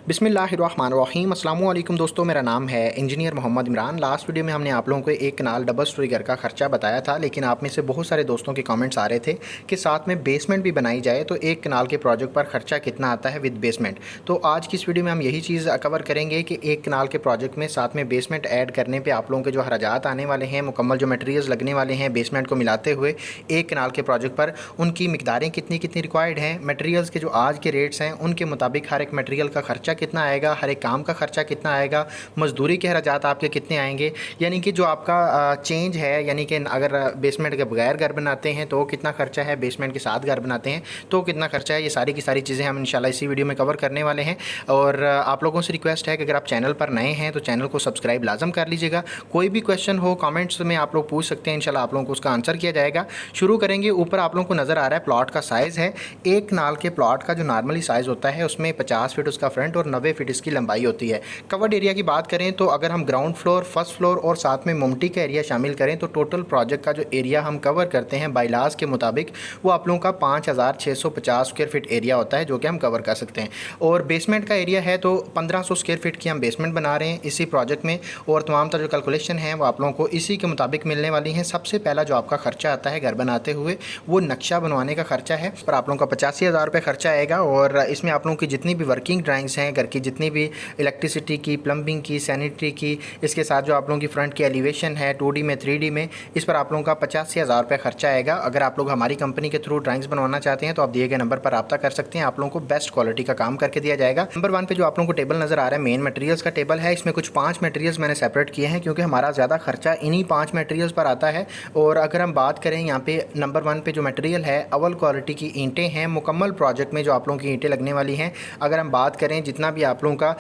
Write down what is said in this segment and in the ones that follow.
बिस्मिल्लाहिर्रहमानिर्रहीम। अस्सलाम वालेकुम दोस्तों, मेरा नाम है engineer Mohammad Imran. Last video में हमने आप लोगों को एक कनाल डबल स्टोरी घर का खर्चा बताया था, लेकिन आप में से बहुत सारे दोस्तों के कमेंट्स आ रहे थे कि साथ में बेसमेंट भी बनाई जाए तो एक कनाल के प्रोजेक्ट पर खर्चा कितना आता है विद बेसमेंट। तो आज की इस वीडियो में हम यही चीज़ कवर करेंगे कि एक कनाल के प्रोजेक्ट में साथ में बेसमेंट ऐड करने पर आप लोगों के जो खर्चात आने वाले हैं, मुकम्मल जो मटेरियल्स लगने वाले हैं बेसमेंट को मिलाते हुए एक कनाल के प्रोजेक्ट पर, उनकी मिकदारें कितनी कितनी रिक्वायर्ड हैं, मटेरियल्स के जो आज के रेट्स हैं उनके मुताबिक हर एक मटेरियल का खर्चा कितना आएगा, हर एक काम का खर्चा कितना आएगा, मजदूरी के खर्चात आपके कितने आएंगे, यानी कि जो आपका चेंज है, यानी कि अगर बेसमेंट के बगैर घर बनाते हैं तो कितना खर्चा है, बेसमेंट के साथ घर बनाते हैं तो कितना खर्चा है, ये सारी की सारी चीज़ें हम इंशाल्लाह इसी वीडियो में कवर करने वाले हैं। और आप लोगों से रिक्वेस्ट है कि अगर आप चैनल पर नए हैं तो चैनल को सब्सक्राइब लाजम कर लीजिएगा। कोई भी क्वेश्चन हो कमेंट्स में आप लोग पूछ सकते हैं, इंशाल्लाह आप लोगों को उसका आंसर किया जाएगा। शुरू करेंगे। ऊपर आप लोगों को नज़र आ रहा है प्लॉट का साइज़ है। एक नाल के प्लॉट का जो नॉर्मली साइज़ होता है उसमें 50 फीट उसका फ्रंट और 90 फीट इसकी लंबाई होती है। कवर्ड एरिया की बात करें तो अगर हम ग्राउंड फ्लोर, फर्स्ट फ्लोर और साथ में ममटी का एरिया शामिल करें तो टोटल प्रोजेक्ट का जो एरिया हम कवर करते हैं बाइलास के मुताबिक वो आप लोगों का 5650 स्क्वायर फीट एरिया होता है, जो कि हम कवर कर सकते हैं। और बेसमेंट का एरिया है तो 1500 स्क्वायर फीट की हम बेसमेंट बना रहे हैं इसी प्रोजेक्ट में, और तमाम तरह जो कैलकुलेशन है वो आप लोगों को इसी के मुताबिक मिलने वाली हैं। सबसे पहला जो आपका खर्चा आता है घर बनाते हुए वो नक्शा बनवाने का खर्चा है, पर आप लोगों का 85,000 रुपये खर्चा आएगा। और इसमें आप लोगों की जितनी भी वर्किंग ड्राइंग्स हैं घर की, जितनी भी इलेक्ट्रिसिटी की, प्लम्बिंग की, सैनिटरी की, इसके साथ जो आप लोगों की फ्रंट की एलिवेशन है 2D में 3D में, इस पर आप लोगों का 85,000 रुपये खर्चा आएगा। अगर आप लोग हमारी कंपनी के थ्रू ड्राइंग्स बनवाना चाहते हैं तो आप दिए गए नंबर पर रब्ता कर सकते हैं, आप लोगों को बेस्ट क्वालिटी का काम करके दिया जाएगा। नंबर 1 पे जो आप लोगों को टेबल नज़र आ रहा है मेन मटेरियल्स का टेबल है, इसमें कुछ 5 मटेरियल्स मैंने सेपरेट किए हैं क्योंकि हमारा ज़्यादा खर्चा इन्हीं 5 मटेरियल्स पर आता है। और अगर हम बात करें यहाँ पे नंबर 1 पे जो मटेरियल है अव्वल क्वालिटी की ईंटें हैं। मुकम्मल प्रोजेक्ट में जो आप लोगों की ईंटें लगने वाली हैं, अगर हम बात करें जितना भी आप लोगों का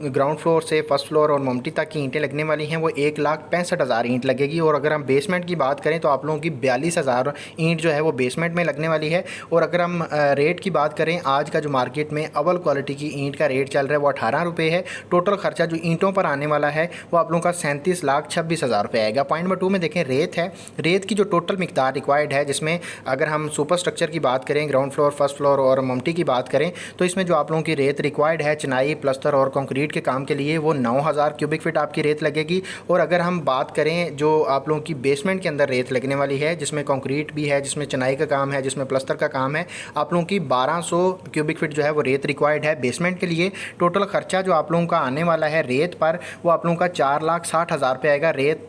ग्राउंड फ्लोर से फर्स्ट फ्लोर और ममटी तक की ईंटें लगने वाली हैं वो 1,65,000 ईंट लगेगी। और अगर हम बेसमेंट की बात करें तो आप लोगों की 42,000 ईंट जो है वो बेसमेंट में लगने वाली है। और अगर हम रेट की बात करें, आज का जो मार्केट में अव्वल क्वालिटी की ईंट का रेट चल रहा है वो 18 रुपये है। टोटल खर्चा जो ईंटों पर आने वाला है वो आप लोगों का 37,26,000 रुपये आएगा। पॉइंट नंबर 2 में देखें रेत है। रेत की जो टोटल मिकदार रिक्वायर्ड है, जिसमें अगर हम सुपर स्ट्रक्चर की बात करें, ग्राउंड फ्लोर, फर्स्ट फ्लोर और ममटी की बात करें तो इसमें जो आप लोगों की रेत रिक्वायर्ड है चिनाई, प्लस्तर और कंक्रीट के काम के लिए वो 9,000 क्यूबिक फीट आपकी रेत लगेगी। और अगर हम बात करें जो आप लोगों की बेसमेंट के अंदर रेत लगने वाली है, जिसमें कंक्रीट भी है, जिसमें चिनाई का काम है, जिसमें प्लस्तर का काम है, आप लोगों की 1200 क्यूबिक फीट जो है वो रेत रिक्वायर्ड है बेसमेंट के लिए। टोटल खर्चा जो आप लोगों का आने वाला है रेत पर वो आप लोगों का 4,60,000 रुपये आएगा। रेत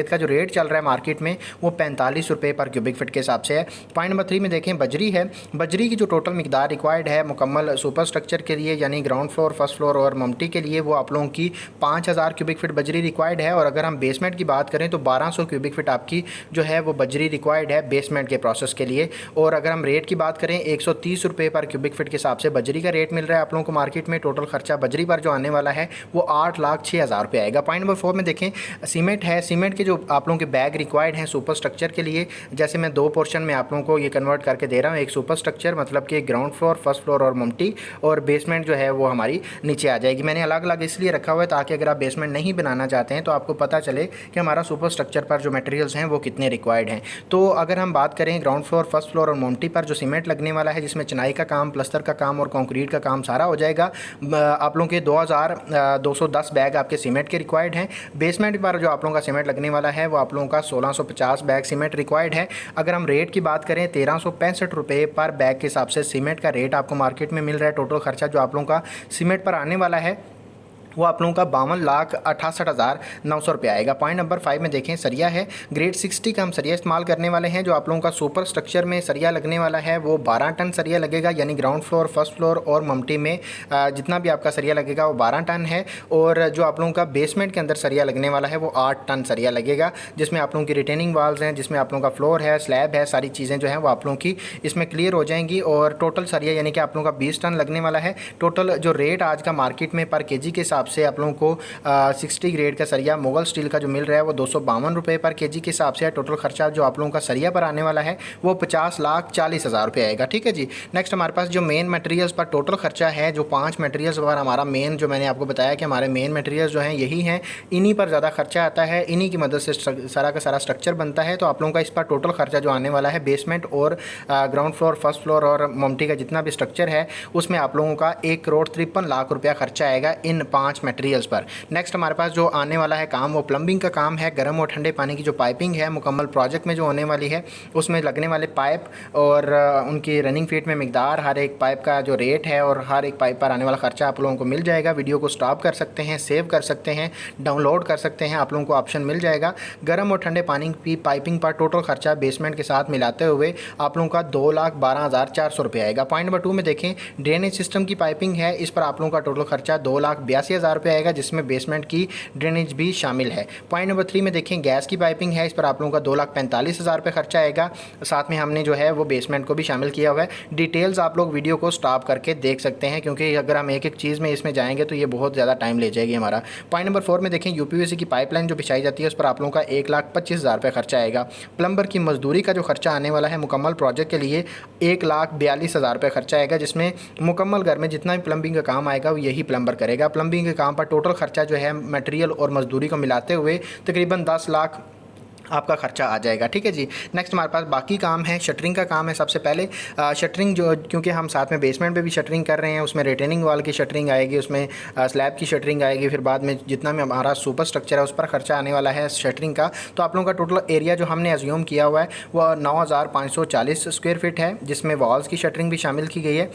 का जो रेट चल रहा है मार्केट में वो 45 रुपये पर क्यूबिक फीट के हिसाब से है। पॉइंट नंबर 3 में देखें बजरी है। बजरी की जो टोटल मिकदार रिक्वायर्ड है मुकम्मल सुपर स्ट्रक्चर के लिए, यानी ग्राउंड फ्लोर, फर्स्ट फ्लोर और ममटी के लिए, वो आप लोगों की 5,000 क्यूबिक फीट बजरी रिक्वायर्ड है। और अगर हम बेसमेंट की बात करें तो 1200 क्यूबिक फीट आपकी जो है वो बजरी रिक्वायर्ड है बेसमेंट के प्रोसेस के लिए। और अगर हम रेट की बात करें 130 रुपये पर क्यूबिक फीट के हिसाब से बजरी का रेट मिल रहा है आप लोगों को मार्केट में। टोटल खर्चा बजरी पर जो आने वाला है वो 8,06,000 रुपये आएगा। पॉइंट नंबर 4 में देखें सीमेंट है। सीमेंट के जो आप लोगों के बैग रिक्वायर्ड हैं सुपर स्ट्रक्चर के लिए, जैसे मैं 2 पोर्शन में आप लोगों को ये कन्वर्ट करके दे रहा हूँ। एक सुपर स्ट्रक्चर मतलब कि ग्राउंड फ्लोर, फर्स्ट फ्लोर और ममटी, और बेसमेंट जो है वो हमारी नीचे आ जाएगी। मैंने अलग अलग इसलिए रखा हुआ है ताकि अगर आप बेसमेंट नहीं बनाना चाहते हैं तो आपको पता चले कि हमारा सुपर स्ट्रक्चर पर जो मटेरियल्स हैं वो कितने रिक्वायर्ड हैं। तो अगर हम बात करें ग्राउंड फ्लोर, फर्स्ट फ्लोर और ममटी पर जो सीमेंट लगने वाला है, जिसमें चिनाई का काम, प्लस्तर का काम और कंक्रीट का काम सारा हो जाएगा, आप लोगों के 2,210 बैग आपके सीमेंट के रिक्वायर्ड हैं। बेसमेंट पर जो आप लोगों का सीमेंट लगने वाला है वो आप लोगों का 1,650 बैग सीमेंट रिक्वायर्ड है। अगर हम रेट की बात करें 1,365 रुपये पर बैग के हिसाब से सीमेंट का रेट आपको मार्केट में मिल रहा है। टोटल खर्चा जो आप लोगों का सीमेंट पर आने वाला है वो आप लोगों का 52,68,900 रुपये आएगा। पॉइंट नंबर 5 में देखें सरिया है। ग्रेड 60 का हम सरिया इस्तेमाल करने वाले हैं। जो आप लोगों का सुपर स्ट्रक्चर में सरिया लगने वाला है वो 12 टन सरिया लगेगा, यानी ग्राउंड फ्लोर, फर्स्ट फ्लोर और ममटी में जितना भी आपका सरिया लगेगा वो 12 टन है। और जो आप लोगों का बेसमेंट के अंदर सरिया लगने वाला है वो 8 टन सरिया लगेगा, जिसमें आप लोगों की रिटेनिंग वाल्स हैं, जिसमें आप लोगों का फ्लोर है, स्लैब है, सारी चीज़ें जो हैं वो आप लोगों की इसमें क्लियर हो जाएंगी। और टोटल सरिया यानी कि आप लोगों का 20 टन लगने वाला है। टोटल जो रेट आज का मार्केट में पर केजी के हिसाब हिसाब से आप लोगों को 60 ग्रेड का सरिया मुगल स्टील का जो मिल रहा है वो 252 रुपये पर केजी के हिसाब से है। टोटल खर्चा जो आप लोगों का सरिया पर आने वाला है वो 50,40,000 रुपये आएगा। ठीक है जी। नेक्स्ट हमारे पास जो मेन मटेरियल्स पर टोटल खर्चा है, जो 5 मटेरियल्स पर हमारा मेन, जो मैंने आपको बताया कि हमारे मेन मटेरियल्स जो हैं यही हैं, इन्हीं पर ज़्यादा खर्चा आता है, इन्हीं की मदद से सारा का सारा स्ट्रक्चर बनता है। तो आप लोगों का इस पर टोटल खर्चा जो आने वाला है बेसमेंट और ग्राउंड फ्लोर, फर्स्ट फ्लोर और ममटी का जितना भी स्ट्रक्चर है उसमें आप लोगों का 1,53,00,000 रुपया खर्चा आएगा इन 5 मटेरियल्स पर। नेक्स्ट हमारे पास जो आने वाला है काम वो प्लम्बिंग का काम है। गर्म और ठंडे पानी की जो पाइपिंग है मुकम्मल प्रोजेक्ट में जो होने वाली है उसमें लगने वाले पाइप और उनकी रनिंग फीट में मिकदार, हर एक पाइप का जो रेट है और हर एक पाइप पर आने वाला खर्चा आप लोगों को मिल जाएगा। वीडियो को स्टॉप कर सकते हैं, सेव कर सकते हैं, डाउनलोड कर सकते हैं, आप लोगों को ऑप्शन मिल जाएगा। गर्म और ठंडे पानी की पाइपिंग पर टोटल खर्चा बेसमेंट के साथ मिलाते हुए आप लोगों का 2,12,400 रुपये आएगा। पॉइंट नंबर 2 में देखें, ड्रेनेज सिस्टम की पाइपिंग है, इस पर आप लोगों का टोटल खर्चा 2,82,000 रुपये आएगा, जिसमें बेसमेंट की ड्रेनेज भी शामिल है। पॉइंट नंबर 3 में देखें, गैस की पाइपिंग है, इस पर आप लोगों का 2,45,000 रुपये खर्चा आएगा। साथ में हमने जो है वो बेसमेंट को भी शामिल किया हुआ है। डिटेल्स आप लोग वीडियो को स्टॉप करके देख सकते हैं, क्योंकि अगर हम एक एक चीज़ में इसमें जाएंगे तो ये बहुत ज़्यादा टाइम ले जाएगी हमारा। पॉइंट नंबर 4 में देखें, यूपीवीसी की पाइपलाइन जो बिछाई जाती है उस पर आप लोगों का 1,25,000 रुपये खर्चा आएगा। प्लम्बर की मजदूरी का जो खर्चा आने वाला है मुकम्मल प्रोजेक्ट के लिए 1,42,000 रुपये खर्चा आएगा, जिसमें मुकम्मल घर में जितना भी प्लम्बिंग का काम आएगा वो यही प्लम्बर करेगा। प्लम्बिंग के काम पर टोटल खर्चा जो है मटेरियल और मजदूरी को मिलाते हुए तकरीबन 10 लाख आपका खर्चा आ जाएगा। ठीक है जी। नेक्स्ट हमारे पास बाकी काम है, शटरिंग का काम है। सबसे पहले शटरिंग जो, क्योंकि हम साथ में बेसमेंट पे भी शटरिंग कर रहे हैं, उसमें रिटेनिंग वाल की शटरिंग आएगी, उसमें स्लैब की शटरिंग आएगी, फिर बाद में जितना भी हमारा सुपर स्ट्रक्चर है उस पर खर्चा आने वाला है शटरिंग का। तो आप लोगों का टोटल एरिया जो हमने एज्यूम किया हुआ है वह 9,540 स्क्वायर फीट है, जिसमें वॉल्स की शटरिंग भी शामिल की गई है।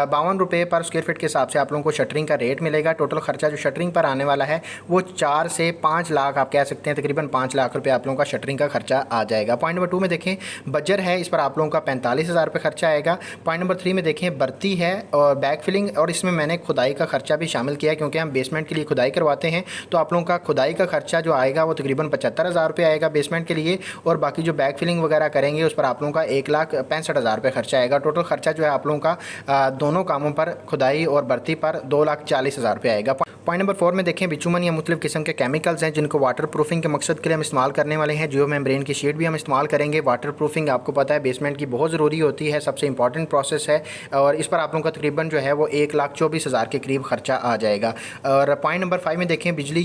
52 रुपये पर स्क्वायर फीट के हिसाब से आप लोगों को शटरिंग का रेट मिलेगा। टोटल खर्चा जो शटरिंग पर आने वाला है वो 4 से 5 लाख आप कह सकते हैं, तकरीबन 5 लाख रुपये आप लोगों का शटरिंग का खर्चा आ जाएगा। पॉइंट नंबर 2 में देखें, बजर है, इस पर आप लोगों का 45,000 रुपये खर्चा आएगा। पॉइंट नंबर 3 में देखें, बर्ती है और बैक फिलिंग, और इसमें मैंने खुदाई का खर्चा भी शामिल किया है, क्योंकि हम बेसमेंट के लिए खुदाई करवाते हैं। तो आप लोगों का खुदाई का खर्चा जो आएगा वो तकरीबन 75,000 रुपये आएगा बेसमेंट के लिए, और बाकी जो बैक फिलिंग वगैरह करेंगे उस पर आप लोगों का 1,65,000 रुपये खर्चा आएगा। टोटल खर्चा जो है आप लोगों का दोनों कामों पर, खुदाई और बर्ती पर 2,40,000 रुपये आएगा। पॉइंट नंबर 4 में देखें, बिचुमन या मुख्तलिफ किस्म के केमिकल्स हैं जिनको वाटर प्रूफिंग के मकसद के लिए हम इस्तेमाल करने वाले हैं। जियो मेम्ब्रेन की शीट भी हम इस्तेमाल करेंगे। वाटर प्रूफिंग आपको पता है बेसमेंट की बहुत ज़रूरी होती है, सबसे इंपॉर्टेंट प्रोसेस है, और इस पर आप लोगों का तकरीबन जो है वो 1,24,000 के करीब खर्चा आ जाएगा। और पॉइंट नंबर 5 में देखें, बिजली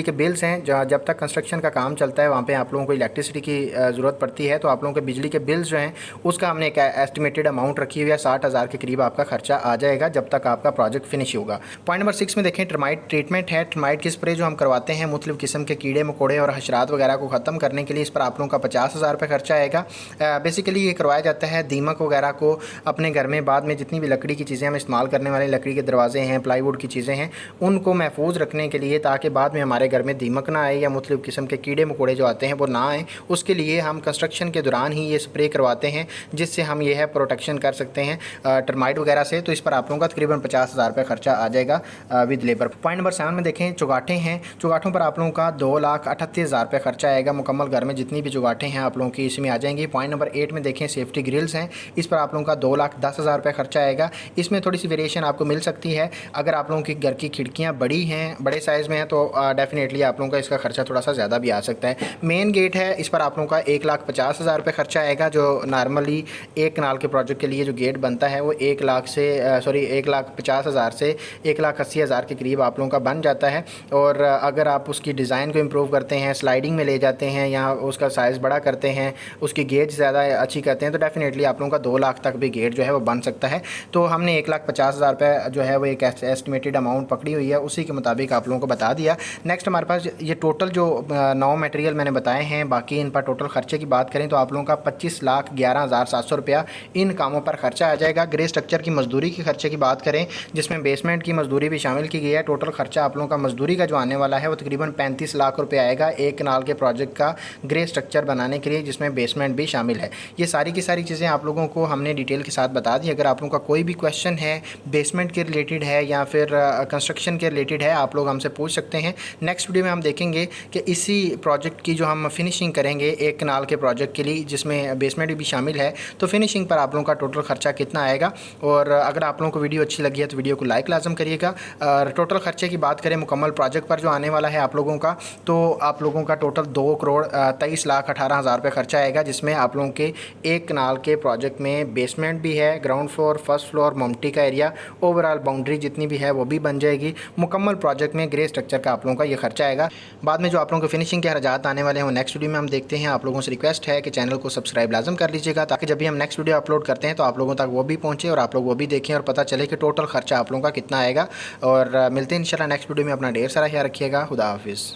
के बिल्स हैं, जब तक कंस्ट्रक्शन का काम चलता है वहाँ पर आप लोगों को इलेक्ट्रिसिटी की ज़रूरत पड़ती है, तो आप लोगों के बिजली के बिल्स जो हैं उसका हमने एक एस्टिमेटेड अमाउंट रखी हुई है, 60,000 के करीब आपका खर्चा आ जाएगा जब तक आपका प्रोजेक्ट फिनिश होगा। पॉइंट नंबर 6 में देखें, टर्माइट ट्रीटमेंट है। टर्माइट की स्प्रे जो हम करवाते हैं मुख्तलिफ किस्म के कीड़े मकोड़े और हशरात वगैरह को ख़त्म करने के लिए, इस पर आप लोगों का 50,000 रुपये खर्चा आएगा। बेसिकली ये करवाया जाता है दीमक वगैरह को अपने घर में, बाद में जितनी भी लकड़ी की चीज़ें हम इस्तेमाल करने वाले, लकड़ी के दरवाजे हैं, प्लाईवुड की चीज़ें हैं, उनको महफूज रखने के लिए, ताकि बाद में हमारे घर में दीमक ना आए या मुख्तलिफ किस्म के कीड़े मकोड़े जो आते हैं वो ना आए। उसके लिए हम कंस्ट्रक्शन के दौरान ही ये स्प्रे करवाते हैं, जिससे हम ये है प्रोटेक्शन कर सकते हैं टर्माइट वगैरह से। तो इस पर आप लोगों का तकरीबन 50,000 रुपये खर्चा आ जाएगा विद लेबर। पॉइंट नंबर 7 में देखें, चुगाटें हैं। चुगाठों पर आप लोगों का 2,38,000 रुपये खर्चा आएगा। मुकम्मल घर में जितनी भी चुगाटें हैं आप लोगों की इसमें आ जाएंगी। पॉइंट नंबर 8 में देखें, सेफ्टी ग्रिल्स हैं, इस पर आप लोगों का 2,10,000 रुपये खर्चा आएगा। इसमें थोड़ी सी वेरिएशन आपको मिल सकती है, अगर आप लोगों की घर की खिड़कियाँ बड़ी हैं, बड़े साइज़ में हैं, तो डेफिनेटली आप लोगों का इसका खर्चा थोड़ा सा ज़्यादा भी आ सकता है। मेन गेट है, इस पर आप लोगों का 1,50,000 रुपये खर्चा आएगा। जो नॉर्मली एक कनाल के प्रोजेक्ट के लिए जो गेट बनता है वो 1,50,000 से 1,80,000 के करीब आप लोगों का बन जाता है। और अगर आप उसकी डिज़ाइन को इम्प्रूव करते हैं, स्लाइडिंग में ले जाते हैं या उसका साइज़ बड़ा करते हैं, उसकी गेज ज़्यादा अच्छी करते हैं, तो डेफिनेटली आप लोगों का 2 लाख तक भी गेट जो है वो बन सकता है। तो हमने 1,50,000 रुपये जो है वो एक एस्टिमेटेड अमाउंट पकड़ी हुई है, उसी के मुताबिक आप लोगों को बता दिया। नेक्स्ट हमारे पास ये टोटल जो 9 मटेरियल मैंने बताए हैं, बाकी इन पर टोटल खर्चे की बात करें तो आप लोगों का 25,11,700 रुपया इन कामों पर खर्चा आ जाएगा। ग्रे स्ट्रक्चर की मजदूरी के खर्चे की बात करें, जिसमें बेसमेंट की मजदूरी भी शामिल की गई है, टोटल खर्चा आप लोगों का मजदूरी का जो आने वाला है वो तकरीबन 35 लाख रुपये आएगा एक कनाल के प्रोजेक्ट का ग्रे स्ट्रक्चर बनाने के लिए, जिसमें बेसमेंट भी शामिल है। ये सारी की सारी चीज़ें आप लोगों को हमने डिटेल के साथ बता दी। अगर आप लोगों का कोई भी क्वेश्चन है, बेसमेंट के रिलेटेड है या फिर कंस्ट्रक्शन के रिलेटेड है, आप लोग हमसे पूछ सकते हैं। नेक्स्ट वीडियो में हम देखेंगे कि इसी प्रोजेक्ट की जो हम फिनिशिंग करेंगे एक कनाल के प्रोजेक्ट के लिए, जिसमें बेसमेंट भी शामिल है, तो फिनिशिंग पर आप लोगों का टोटल खर्चा कितना आएगा। और अगर आप लोगों को वीडियो अच्छी लगी है तो वीडियो को लाइक लाजम करिएगा। और टोटल खर्चे की बात करें मुकम्मल प्रोजेक्ट पर जो आने वाला है आप लोगों का, तो आप लोगों का टोटल 2,23,18,000 रुपये खर्चा आएगा, जिसमें आप लोगों के एक कनाल के प्रोजेक्ट में बेसमेंट भी है, ग्राउंड फ्लोर, फर्स्ट फ्लोर, ममटी का एरिया, ओवरऑल बाउंड्री जितनी भी है वो भी बन जाएगी। मुकम्मल प्रोजेक्ट में ग्रे स्ट्रक्चर का आप लोगों का ये खर्चा आएगा। बाद में जो आप लोगों को फिनिशिंग के खर्चात आने वाले हैं वो नेक्स्ट वीडियो में हम देखते हैं। आप लोगों से रिक्वेस्ट है कि चैनल को सब्सक्राइब लाजम कर लीजिएगा, ताकि जब भी हम नेक्स्ट वीडियो अपलोड करते हैं तो आप लोगों तक वो भी पहुंचे और आप लोग वो भी देखें और पता चले कि टोटल खर्चा आप लोगों का कितना आएगा। और मिलते हैं इंशाल्लाह नेक्स्ट वीडियो में। अपना ढेर सारा ख्याल रखिएगा। खुदा हाफिज़।